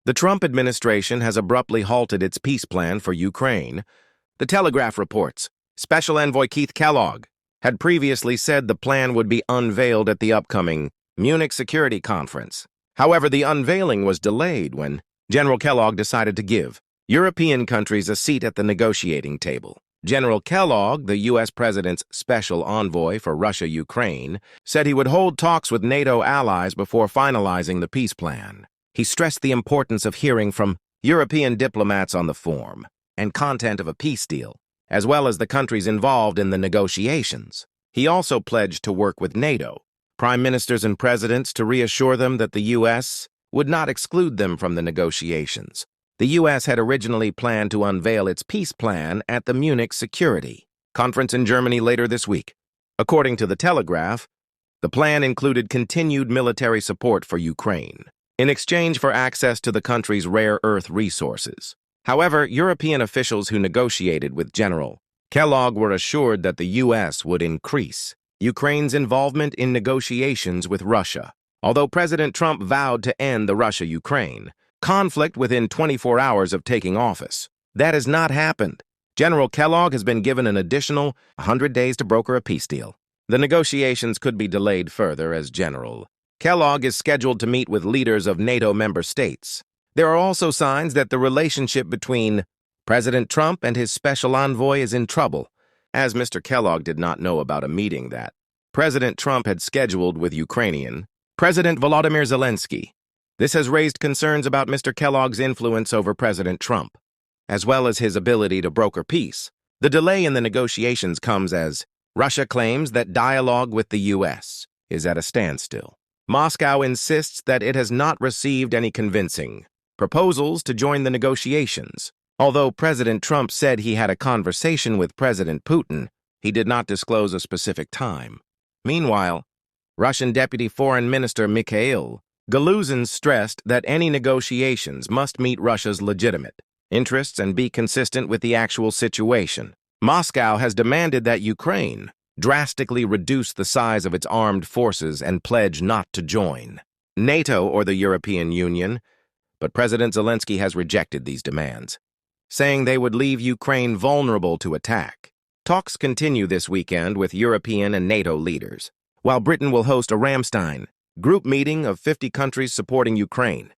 The Trump administration has abruptly halted its peace plan for Ukraine. The Telegraph reports Special Envoy Keith Kellogg had previously said the plan would be unveiled at the upcoming Munich Security Conference. However, the unveiling was delayed when General Kellogg decided to give European countries a seat at the negotiating table. General Kellogg, the U.S. President's special envoy for Russia-Ukraine, said he would hold talks with NATO allies before finalizing the peace plan. He stressed the importance of hearing from European diplomats on the form and content of a peace deal, as well as the countries involved in the negotiations. He also pledged to work with NATO, prime ministers and presidents, to reassure them that the U.S. would not exclude them from the negotiations. The U.S. had originally planned to unveil its peace plan at the Munich Security Conference in Germany later this week. According to the Telegraph, the plan included continued military support for Ukraine in exchange for access to the country's rare earth resources. However, European officials who negotiated with General Kellogg were assured that the U.S. would increase Ukraine's involvement in negotiations with Russia. Although President Trump vowed to end the Russia-Ukraine conflict within 24 hours of taking office, that has not happened. General Kellogg has been given an additional 100 days to broker a peace deal. The negotiations could be delayed further as General Kellogg is scheduled to meet with leaders of NATO member states. There are also signs that the relationship between President Trump and his special envoy is in trouble, as Mr. Kellogg did not know about a meeting that President Trump had scheduled with Ukrainian President Volodymyr Zelensky. This has raised concerns about Mr. Kellogg's influence over President Trump, as well as his ability to broker peace. The delay in the negotiations comes as Russia claims that dialogue with the U.S. is at a standstill. Moscow insists that it has not received any convincing proposals to join the negotiations. Although President Trump said he had a conversation with President Putin, he did not disclose a specific time. Meanwhile, Russian Deputy Foreign Minister Mikhail Galuzin stressed that any negotiations must meet Russia's legitimate interests and be consistent with the actual situation. Moscow has demanded that Ukraine drastically reduce the size of its armed forces and pledge not to join NATO or the European Union, but President Zelensky has rejected these demands, saying they would leave Ukraine vulnerable to attack. Talks continue this weekend with European and NATO leaders, while Britain will host a Ramstein group meeting of 50 countries supporting Ukraine.